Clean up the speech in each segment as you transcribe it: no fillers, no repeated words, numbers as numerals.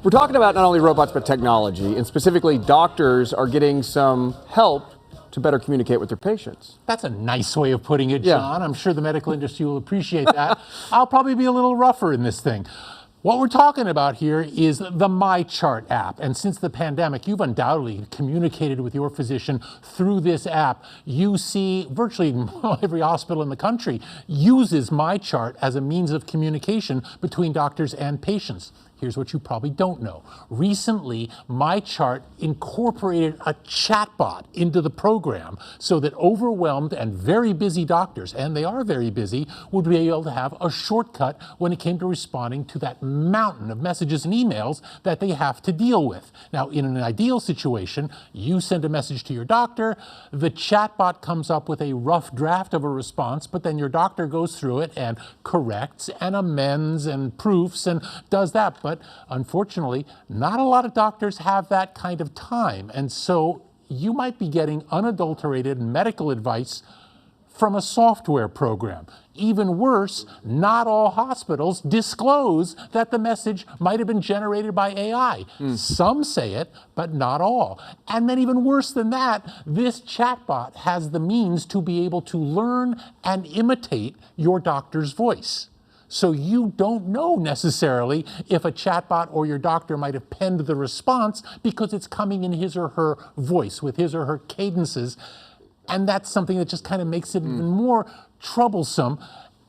We're talking about not only robots, but technology, and specifically doctors are getting some help to better communicate with their patients. That's a nice way of putting it, John. I'm sure the medical industry will appreciate that. I'll probably be a little rougher in this thing. What we're talking about here is the MyChart app. And since the pandemic, you've undoubtedly communicated with your physician through this app. You see virtually every hospital in the country uses MyChart as a means of communication between doctors and patients. Here's what you probably don't know. Recently, MyChart incorporated a chatbot into the program so that overwhelmed and very busy doctors, and they are very busy, would be able to have a shortcut when it came to responding to that mountain of messages and emails that they have to deal with. Now, in an ideal situation, you send a message to your doctor, the chatbot comes up with a rough draft of a response, but then your doctor goes through it and corrects and amends and proofs and does that. But unfortunately, not a lot of doctors have that kind of time. And so you might be getting unadulterated medical advice from a software program. Even worse, not all hospitals disclose that the message might have been generated by AI. Some say it, but not all. And then even worse than that, this chatbot has the means to be able to learn and imitate your doctor's voice. So you don't know necessarily if a chatbot or your doctor might have penned the response because it's coming in his or her voice with his or her cadences. And that's something that just kind of makes it even more troublesome.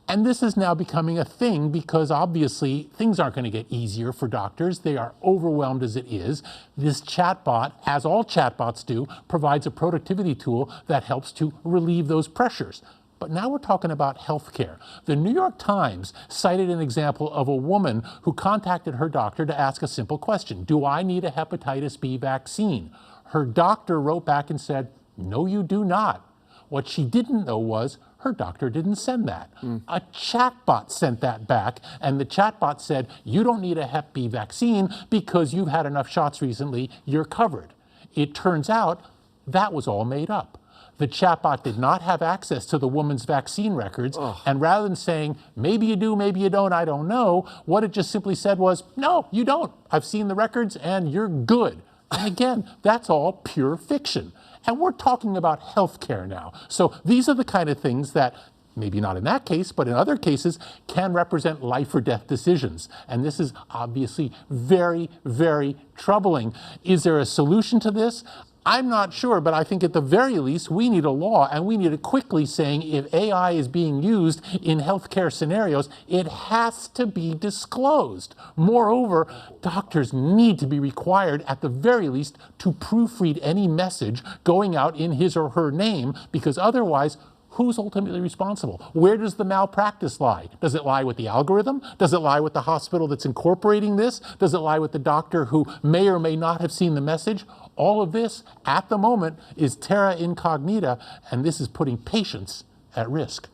And this is now becoming a thing because obviously things aren't going to get easier for doctors. They are overwhelmed as it is. This chatbot, as all chatbots do, provides a productivity tool that helps to relieve those pressures. But now we're talking about healthcare. The New York Times cited an example of a woman who contacted her doctor to ask a simple question. Do I need a hepatitis B vaccine? Her doctor wrote back and said, no, you do not. What she didn't know was her doctor didn't send that. A chatbot sent that back, and the chatbot said, you don't need a hep B vaccine because you've had enough shots recently, you're covered. It turns out that was all made up. The chatbot did not have access to the woman's vaccine records, and rather than saying, maybe you do, maybe you don't, I don't know, what it just simply said was, no, you don't. I've seen the records and you're good. And again, that's all pure fiction. And we're talking about healthcare now. So these are the kind of things that, maybe not in that case, but in other cases, can represent life or death decisions. And this is obviously very, very troubling. Is there a solution to this? I'm not sure, but I think at the very least, we need a law, and we need it quickly, saying if AI is being used in healthcare scenarios, it has to be disclosed. Moreover, doctors need to be required, at the very least, to proofread any message going out in his or her name, because otherwise, who's ultimately responsible? Where does the malpractice lie? Does it lie with the algorithm? Does it lie with the hospital that's incorporating this? Does it lie with the doctor who may or may not have seen the message? All of this, at the moment, is terra incognita, and this is putting patients at risk.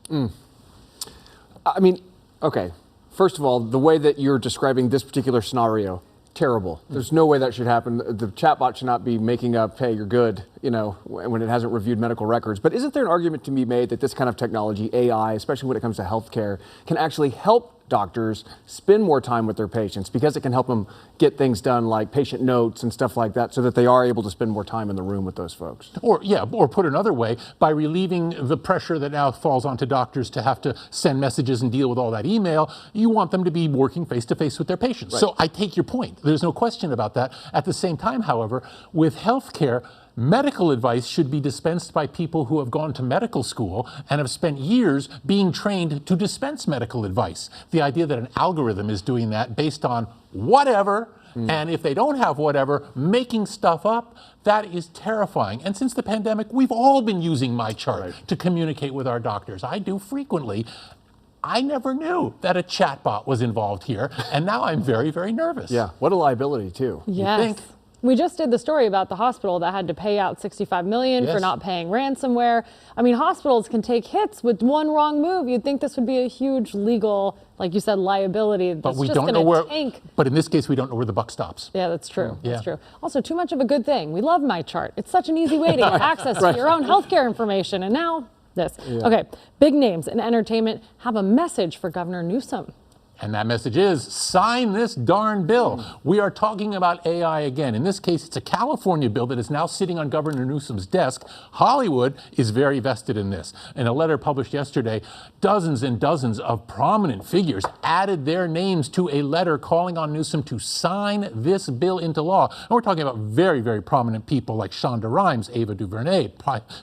I mean, okay, first of all, the way that you're describing this particular scenario, terrible. There's no way that should happen. The chatbot should not be making up, hey, you're good, you know, when it hasn't reviewed medical records. But isn't there an argument to be made that this kind of technology, AI, especially when it comes to healthcare, can actually help doctors spend more time with their patients because it can help them get things done like patient notes and stuff like that so that they are able to spend more time in the room with those folks? Or put another way, by relieving the pressure that now falls onto doctors to have to send messages and deal with all that email, you want them to be working face-to-face with their patients. Right. So I take your point. There's no question about that. At the same time, however, with healthcare, medical advice should be dispensed by people who have gone to medical school and have spent years being trained to dispense medical advice. The idea that an algorithm is doing that based on whatever, and if they don't have whatever, making stuff up, that is terrifying. And since the pandemic, we've all been using MyChart to communicate with our doctors. I do frequently. I never knew that a chatbot was involved here, and now I'm very, very nervous. Yeah, what a liability too. Yes. You think? We just did the story about the hospital that had to pay out $65 million for not paying ransomware. I mean, hospitals can take hits with one wrong move. You'd think this would be a huge legal, like you said, liability. But that's we just don't know where. tank. But in this case, we don't know where the buck stops. Yeah, that's true. That's true. Also, too much of a good thing. We love MyChart. It's such an easy way to get access to your own healthcare information. And now this. Okay, big names in entertainment have a message for Governor Newsom. And that message is, sign this darn bill. We are talking about AI again. In this case, it's a California bill that is now sitting on Governor Newsom's desk. Hollywood is very vested in this. In a letter published yesterday, dozens and dozens of prominent figures added their names to a letter calling on Newsom to sign this bill into law. And we're talking about very, very prominent people like Shonda Rhimes, Ava DuVernay,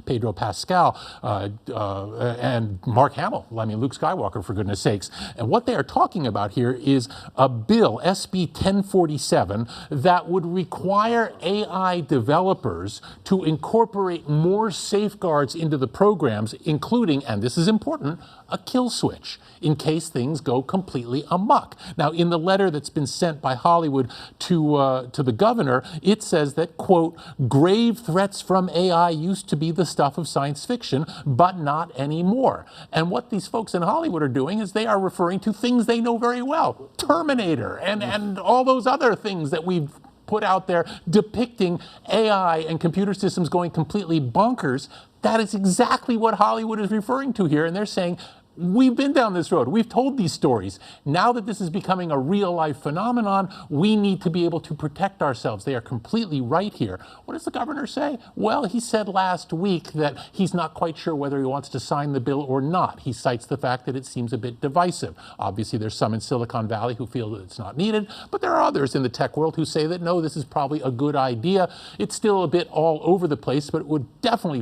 Pedro Pascal, and Mark Hamill. I mean, Luke Skywalker, for goodness sakes. And what they are talking about here is a bill, SB 1047, that would require AI developers to incorporate more safeguards into the programs, including, and this is important, a kill switch in case things go completely amok. Now, in the letter that's been sent by Hollywood to the governor, it says that, quote, grave threats from AI used to be the stuff of science fiction, but not anymore. And what these folks in Hollywood are doing is they are referring to things they know very well, Terminator and all those other things that we've put out there depicting AI and computer systems going completely bonkers. That is exactly what Hollywood is referring to here. And they're saying, we've been down this road. We've told these stories. Now that this is becoming a real-life phenomenon, we need to be able to protect ourselves. They are completely right here. What does the governor say? Well, he said last week that he's not quite sure whether he wants to sign the bill or not. He cites the fact that it seems a bit divisive. Obviously, there's some in Silicon Valley who feel that it's not needed, but there are others in the tech world who say that, no, this is probably a good idea. It's still a bit all over the place, but it would definitely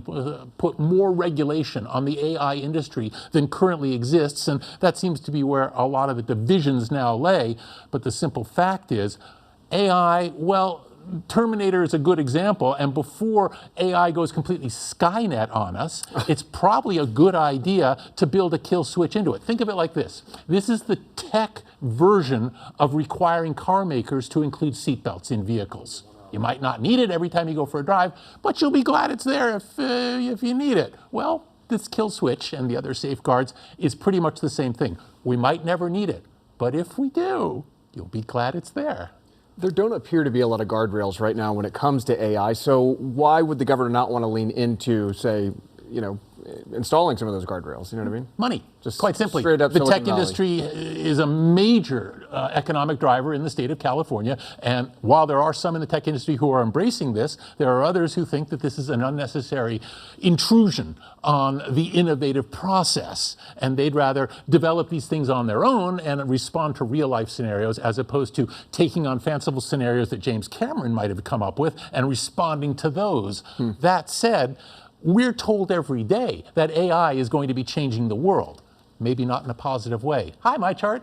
put more regulation on the AI industry than currently exists, and that seems to be where a lot of the divisions now lay. But the simple fact is, AI, well, Terminator is a good example, and before AI goes completely Skynet on us, it's probably a good idea to build a kill switch into it. Think of it like this. This is the tech version of requiring car makers to include seatbelts in vehicles. You might not need it every time you go for a drive, but you'll be glad it's there if you need it. Well, this kill switch and the other safeguards is pretty much the same thing. We might never need it, but if we do, you'll be glad it's there. There don't appear to be a lot of guardrails right now when it comes to AI, so why would the governor not want to lean into, say, installing some of those guardrails? You know what I mean? Money. Just quite simply. straight up the Silicon tech Valley. industry is a major economic driver in the state of California. And while there are some in the tech industry who are embracing this, there are others who think that this is an unnecessary intrusion on the innovative process. And they'd rather develop these things on their own and respond to real life scenarios as opposed to taking on fanciful scenarios that James Cameron might have come up with and responding to those. That said, we're told every day that AI is going to be changing the world, maybe not in a positive way. Hi, MyChart.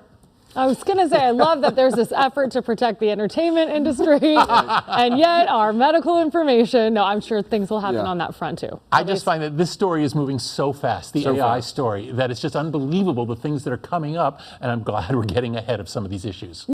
I was going to say, I love that there's this effort to protect the entertainment industry, and yet our medical information, no, I'm sure things will happen on that front too. I just find that this story is moving so fast, the AI fast. story, that it's just unbelievable the things that are coming up, and I'm glad we're getting ahead of some of these issues.